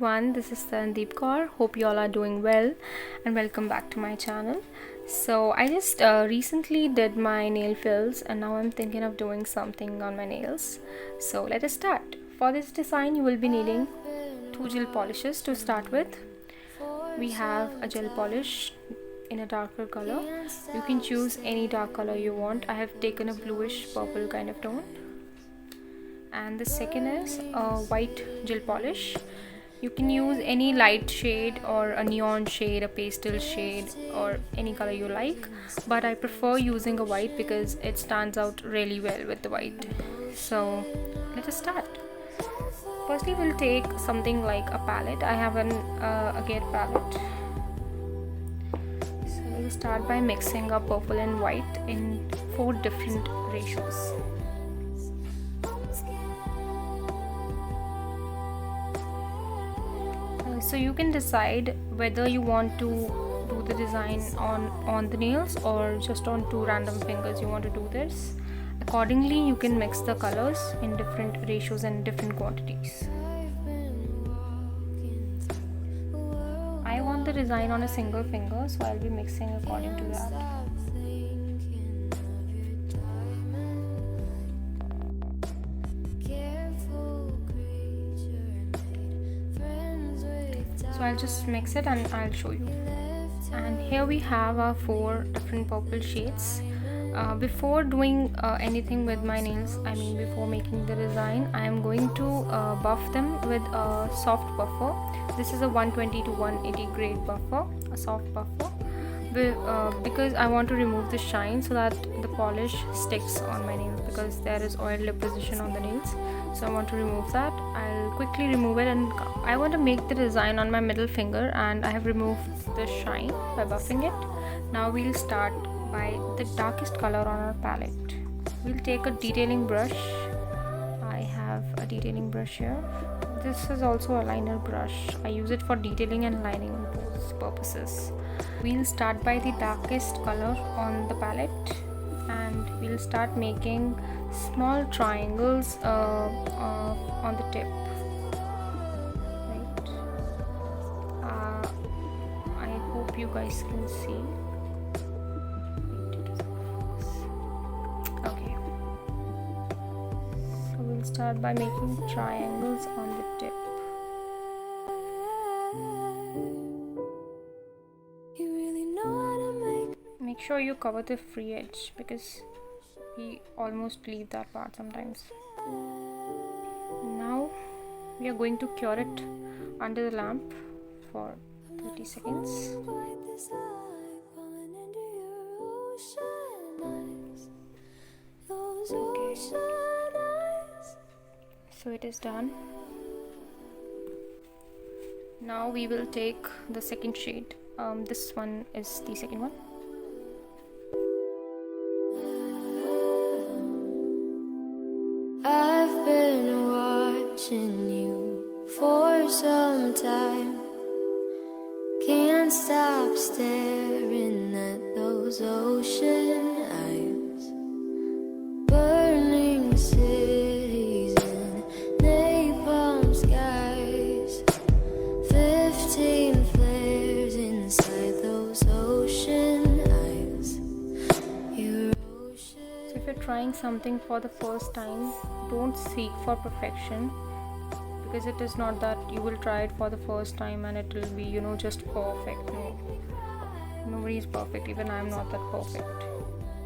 everyone, this is Sandeep Kaur. Hope you all are doing well and welcome back to my channel. So I just recently did my nail fills and now I'm thinking of doing something on my nails. So let us start. For this design you will be needing 2 gel polishes to start with. We have a gel polish in a darker color. You can choose any dark color you want. I have taken a bluish purple kind of tone. And the second is a white gel polish. You can use any light shade or a neon shade, a pastel shade, or any color you like, but I prefer using a white because it stands out really well with the white. So let us start. Firstly, we'll take something like a palette. I have an agate palette. So we'll start by mixing up purple and white in 4 different ratios. So you can decide whether you want to do the design on the nails or just on 2 random fingers you want to do this. Accordingly, you can mix the colors in different ratios and different quantities. I want the design on a single finger, so I'll be mixing according to that. So I'll just mix it and I'll show you. And here we have our 4 different purple shades. Before doing anything with my nails, before making the design, I am going to buff them with a soft buffer. This is a 120 to 180 grade buffer, a soft buffer, because I want to remove the shine so that the polish sticks on my nails, because there is oil deposition on the nails. So I want to remove that. I'll quickly remove it, and I want to make the design on my middle finger, and I have removed the shine by buffing it. Now we'll start by the darkest color on our palette. We'll take a detailing brush. I have a detailing brush here. This is also a liner brush. I use it for detailing and lining purposes. We'll start by the darkest color on the palette, and we'll start making small triangles on the tip. Right. I hope you guys can see. Okay. So we'll start by making triangles on the tip. Make sure you cover the free edge because we almost leave that part sometimes. Now we are going to cure it under the lamp for 30 seconds. Okay. So it is done. Now we will take the second shade. This one is the second one. I've been watching you for some time. Can't stop staring at those ocean eyes. Burning cities and napalm skies. 15 flares inside those ocean eyes. So if you're trying something for the first time, don't seek for perfection, because it is not that you will try it for the first time and it will be, just perfect. No, nobody is perfect. Even I'm not that perfect.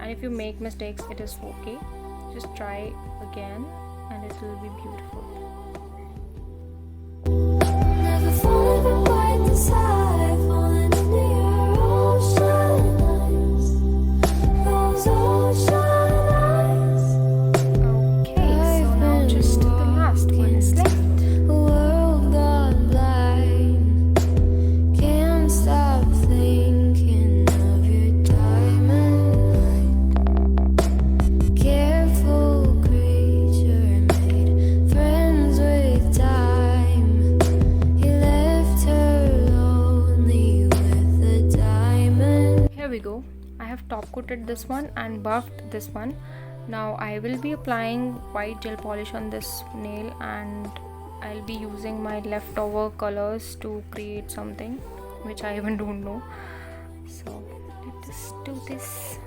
And if you make mistakes, it is okay. Just try again and it will be beautiful. Never falling quite this high, falling into your ocean eyes. Those ocean eyes. Okay, so now just the last one is left. World gone blind. Can't stop thinking of your diamond light. Careful creature made friends with time. He left her lonely with the diamond. Here we go. I have top coated this one and buffed this one. Now I will be applying white gel polish on this nail and I'll be using my leftover colors to create something which I even don't know. So let us do this.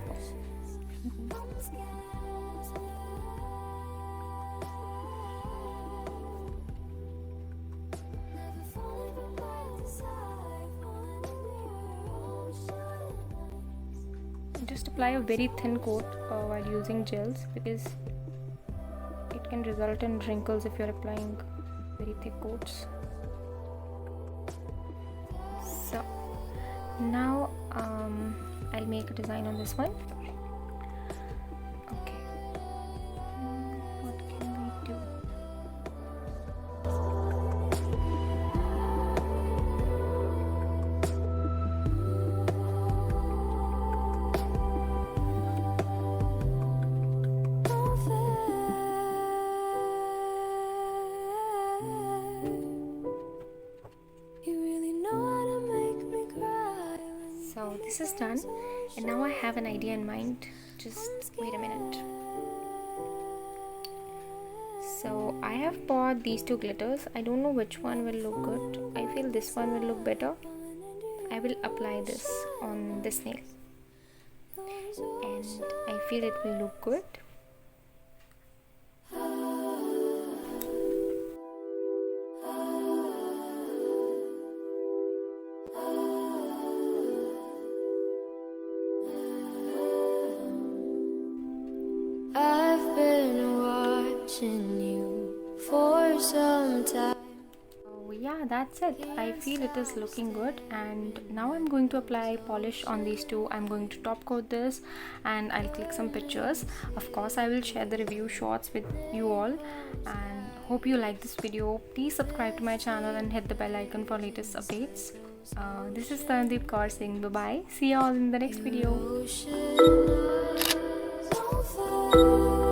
Just apply a very thin coat while using gels, because it can result in wrinkles if you're applying very thick coats. So now I'll make a design on this one. Okay, what can we do? So this is done, and now I have an idea in mind. Just wait a minute. So I have bought these two glitters. I don't know which one will look good. I feel this one will look better. I will apply this on this nail, and I feel it will look good. I've been watching you for some time. So yeah, that's it. I feel it is looking good, and now I'm going to apply polish on these two. I'm going to top coat this, and I'll click some pictures. Of course, I will share the review shots with you all, and hope you like this video. Please subscribe to my channel and hit the bell icon for latest updates. This is Tandeep Kaur saying bye bye. See you all in the next video. Ocean eyes on fire.